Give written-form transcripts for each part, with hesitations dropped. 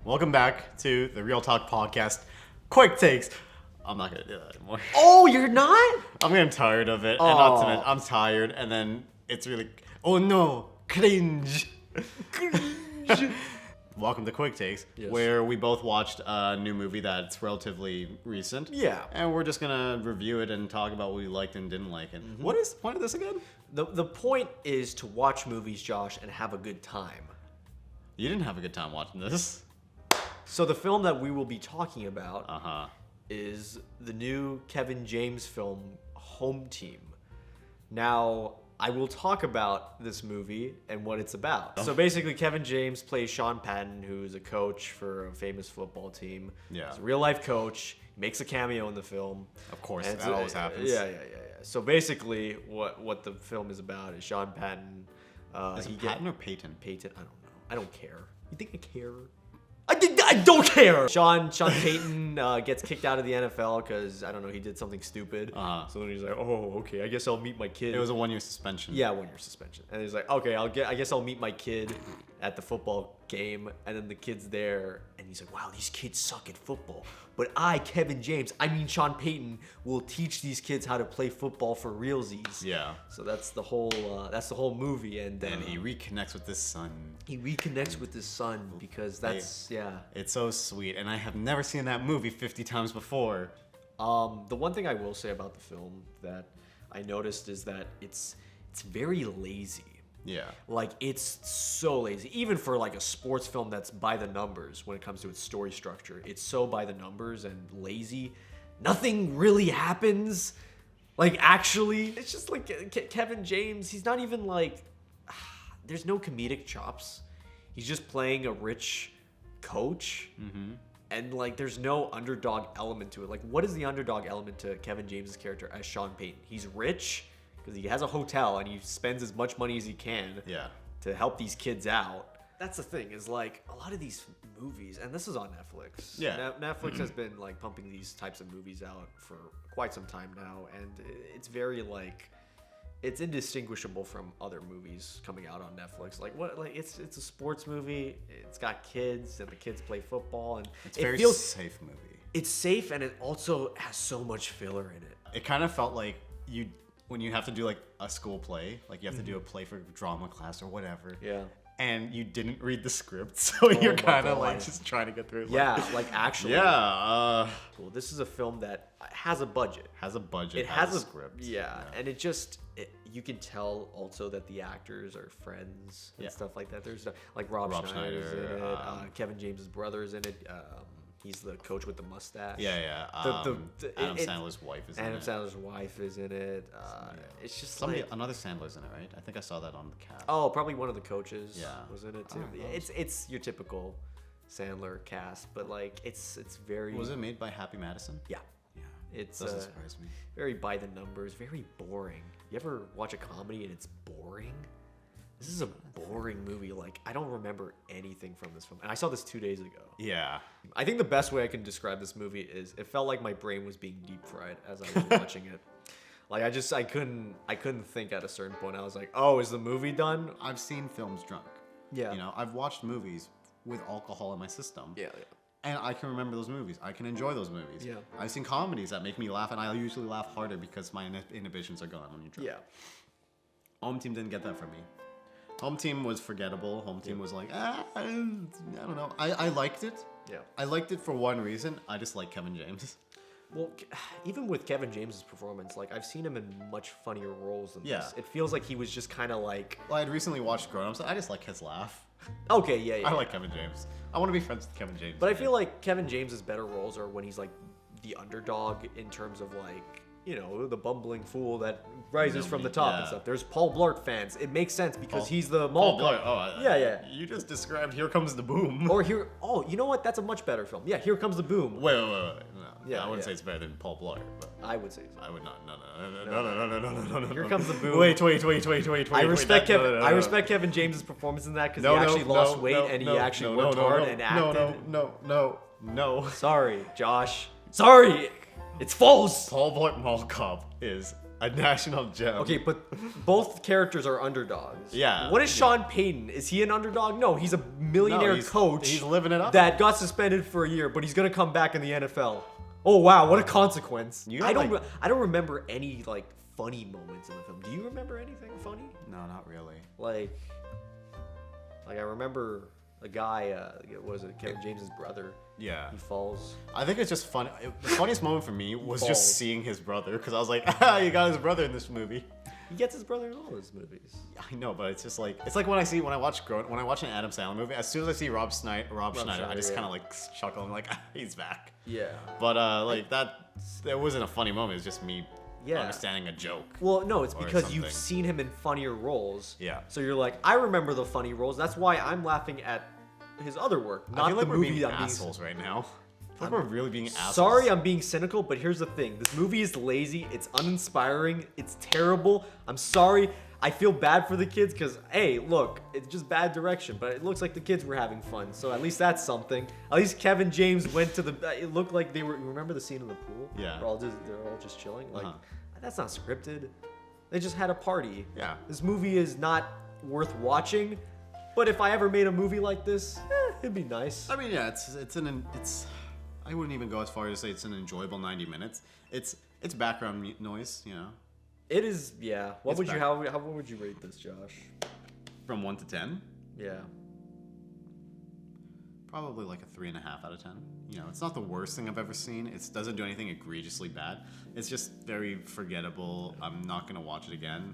Welcome back to the Real Talk Podcast. Quick takes. I'm not gonna do that anymore. Oh, you're not? I'm getting tired of it. And not to mention, I'm tired, and then it's really, oh no, cringe. Welcome to Quick Takes, Yes. where we both watched a new movie that's relatively recent. Yeah. And we're just gonna review it and talk about what we liked and didn't like. And what is the point of this again? The point is to watch movies, Josh, and have a good time. You didn't have a good time watching this. So the film that we will be talking about Uh-huh. is the new Kevin James film, Home Team. Now, I will talk about this movie and what it's about. So basically, Kevin James plays Sean Patton, who's a coach for a famous football team. Yeah. He's a real-life coach. He makes a cameo in the film. Of course, And that always happens. Yeah. So basically, what the film is about is Sean Patton. Is it Patton or Peyton? Peyton? I don't know. I don't care. You think I care? I don't care. Sean Payton gets kicked out of the NFL because I don't know, he did something stupid. Uh-huh. So then he's like, oh, okay, I guess I'll meet my kid. It was a 1-year suspension. Yeah, 1-year suspension. And he's like, okay, I guess I'll meet my kid at the football game. And then the kid's there, and he's like, wow, these kids suck at football. But Kevin James, Sean Payton, will teach these kids how to play football for realsies. Yeah. So that's the whole movie. And Then he reconnects with his son. he reconnects with his son because that's It's so sweet, and I have never seen that movie 50 times before. The one thing I will say about the film that I noticed is that it's very lazy. Yeah. Like, it's so lazy. Even for like a sports film that's by the numbers when it comes to its story structure. It's so by the numbers and lazy. Nothing really happens. Like, actually, it's just like Kevin James, he's not even like, there's no comedic chops. He's just playing a rich coach. Mm-hmm. And like, there's no underdog element to it. Like, what is the underdog element to Kevin James's character as Sean Payton? He's rich because he has a hotel and he spends as much money as he can to help these kids out. That's the thing, is like a lot of these movies, and this is on Netflix. Yeah. Netflix has been like pumping these types of movies out for quite some time now, and it's very like, it's indistinguishable from other movies coming out on Netflix. Like, what? Like, it's a sports movie. It's got kids, and the kids play football, and It's a very safe movie. It's safe, and it also has so much filler in it. It kind of felt like when you have to do like a school play, like you have to do a play for drama class or whatever. Yeah. And you didn't read the script, so you're my kind of God. like just trying to get through it. Yeah, like actually. Yeah. Well, this is a film that has a budget. Has a budget. It has a script. Yeah, and you can tell also that the actors are friends and stuff like that. There's like Rob Schneider's in Schneider, it. Kevin James's brother is in it. He's the coach with the mustache. Yeah. Adam Sandler's wife is in it. Adam Sandler's wife is in it. It's just Another Sandler's in it, right? I think I saw that on the cast. Oh, probably one of the coaches Yeah. was in it too. Alright, well, It's your typical Sandler cast, but like it's very. Was it made by Happy Madison? Yeah. Yeah. It's Doesn't surprise me. very by the numbers, very boring. You ever watch a comedy and it's boring? This is a boring movie. Like, I don't remember anything from this film. And I saw this 2 days ago. Yeah. I think the best way I can describe this movie is it felt like my brain was being deep fried as I was watching it. Like, I couldn't think at a certain point. I was like, oh, is the movie done? I've seen films drunk. Yeah. You know, I've watched movies with alcohol in my system. Yeah. And I can remember those movies. I can enjoy those movies. Yeah. I've seen comedies that make me laugh, and I usually laugh harder because my inhibitions are gone when you're drunk. Yeah. Home Team didn't get that from me. Home Team was forgettable. Home Team was like, I don't know. I liked it. Yeah. I liked it for one reason. I just like Kevin James. Well, even with Kevin James's performance, like, I've seen him in much funnier roles than Yeah. this. It feels like he was just kind of like, Well, I had recently watched Grown Ups. I just like his laugh. okay, yeah. I like Kevin James. I want to be friends with Kevin James. But I feel like Kevin James's better roles are when he's like the underdog in terms of like, you know, the bumbling fool that rises from the top and Yeah. stuff. There's Paul Blart fans. It makes sense because he's the Paul mall Blart. cop. Oh, Yeah. You just described Here Comes the Boom. Or here, oh, you know what? That's a much better film. Yeah, Here Comes the Boom. Wait. No. Yeah, I wouldn't yeah. say it's better than Paul Blart, but I would say so. I would not. No. Here Comes the Boom. Wait. I respect Kevin. No. I respect Kevin James's performance in that because he actually lost weight and he actually worked hard and acted. No. Sorry, Josh. Sorry. It's false. Paul Blart Mall Cop is A national gem. Okay, but both characters are underdogs. Yeah. What is Sean Payton? Is he an underdog? No, he's a millionaire coach. He's living it up. That got suspended for a year, but he's gonna come back in the NFL. Oh wow, what a consequence! You I got, don't. I don't remember any like funny moments in the film. Do you remember anything funny? No, not really. Like I remember a guy. Was it Kevin James's brother? Yeah. He falls. I think it's just fun. The funniest moment for me was Balls. just seeing his brother, because I was like, ah, you got his brother in this movie. He gets his brother in all his movies. I know, but it's just like, it's like when I watch an Adam Sandler movie, as soon as I see Rob Schneider, I just kind of like chuckle. I'm like, ah, he's back. Yeah. But like that wasn't a funny moment. It's just me Yeah. understanding a joke. Well, no, it's Or because something. you've seen him in funnier roles. Yeah. So you're like, I remember the funny roles. That's why I'm laughing at his other work, I not feel like the we're movie being that assholes right now. I feel like we're really being assholes. Sorry, I'm being cynical, but here's the thing. This movie is lazy. It's uninspiring. It's terrible. I'm sorry. I feel bad for the kids because, hey, look, it's just bad direction. But it looks like the kids were having fun. So at least that's something. At least Kevin James went to the... It looked like they were... You remember the scene in the pool? Yeah. They're all just chilling. Like, Uh-huh. that's not scripted. They just had a party. Yeah. This movie is not worth watching. But if I ever made a movie like this, it'd be nice. I mean, yeah, it's. I wouldn't even go as far as to say it's an enjoyable 90 minutes. It's background noise, you know. It is, yeah. What It's would you back- how would you rate this, Josh? From 1 to 10, Yeah. probably like a 3.5 out of 10. You know, it's not the worst thing I've ever seen. It doesn't do anything egregiously bad. It's just very forgettable. I'm not gonna watch it again.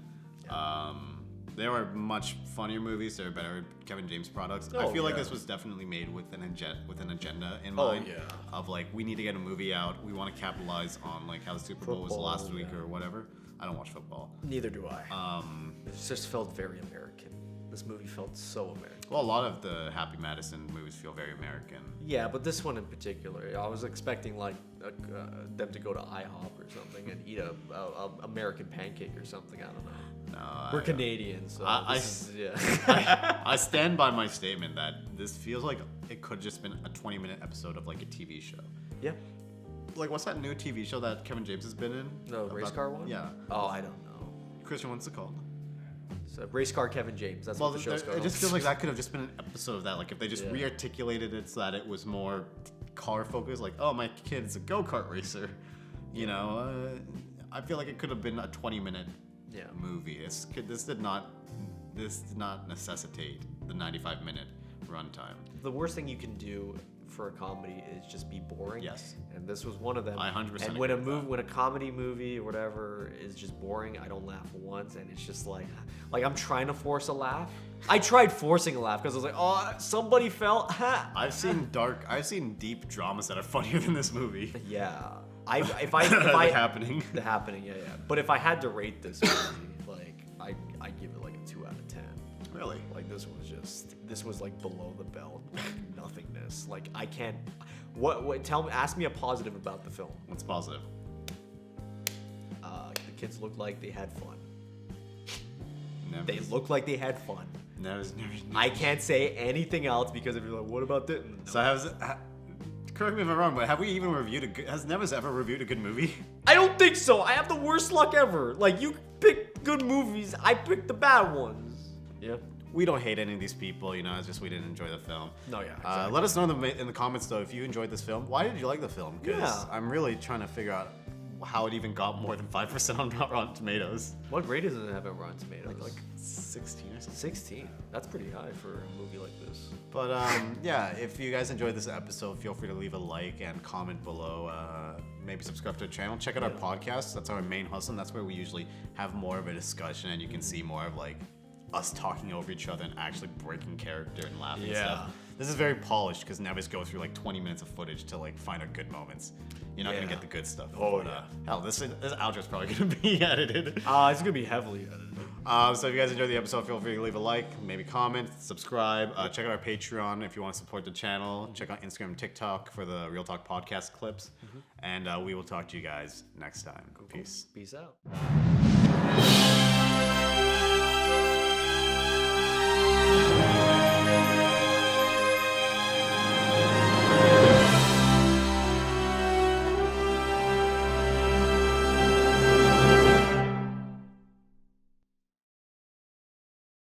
There are much funnier movies. There are better Kevin James products. I Oh, feel like yeah. this was definitely made with an agenda in Oh, mind. yeah. Of like, we need to get a movie out. We want to capitalize on like how the Super Bowl was Football, last week yeah. or whatever. I don't watch football. Neither do I. It just felt very American. This movie felt so American. Well, a lot of the Happy Madison movies feel very American. Yeah, but this one in particular, I was expecting like them to go to IHOP or something and eat a American pancake or something. I don't know. No, We're Canadian, so I- this is, yeah. I stand by my statement that this feels like it could just been a 20-minute episode of like a TV show. Yeah. Like, what's that new TV show that Kevin James has been in? The race car one? Yeah. Oh, I don't know. Christian, what's it called? So race car Kevin James. That's Well, what the show's called. it just feels like that could have just been an episode of that. Like, if they just Yeah. re-articulated it so that it was more car focused. Like, oh, my kid is a go-kart racer. You know, I feel like it could have been a 20-minute Yeah. movie. This did not necessitate the 95-minute runtime. The worst thing you can do for a comedy is just be boring. Yes. And this was one of them. I 100% And when a agree with that. when a comedy movie or whatever is just boring, I don't laugh once, and it's just like I'm trying to force a laugh. I tried forcing a laugh because I was like, oh, somebody fell. I've seen deep dramas that are funnier than this movie. Yeah. If I Happening. The Happening, yeah. But if I had to rate this movie, like I give it like a 2 out of 10. Really? Like this was like below the belt, like nothingness. Like I can't. Ask me a positive about the film. What's positive? The kids looked like they had fun. Never. They looked like they had fun. Never. I can't say anything else because if you're like, what about this? No. So correct me if I'm wrong, but have we even reviewed has Nevis ever reviewed a good movie? I don't think so. I have the worst luck ever. Like you pick good movies, I pick the bad ones. Yeah. We don't hate any of these people, you know, it's just we didn't enjoy the film. No, yeah, exactly. Let us know in the comments, though, if you enjoyed this film. Why did you like the film? Because Yeah. I'm really trying to figure out how it even got more than 5% on Rotten Tomatoes. What grade does it have at Rotten Tomatoes? Like 16 or something. 16. That's pretty high for a movie like this. But yeah, if you guys enjoyed this episode, feel free to leave a like and comment below. Maybe subscribe to the channel. Check out our podcast. That's our main hustle. That's where we usually have more of a discussion, and you can see more of like us talking over each other and actually breaking character and laughing and Yeah. stuff. This is very polished because Nevis go through like 20 minutes of footage to like find our good moments. You're not gonna Yeah. get the good stuff. Oh, But, yeah. hell, this outro is probably gonna be edited. It's gonna be heavily edited. So if you guys enjoyed the episode, feel free to leave a like, maybe comment, subscribe. Check out our Patreon if you want to support the channel. Check out Instagram and TikTok for the Real Talk podcast clips. And we will talk to you guys next time. Peace. Peace out.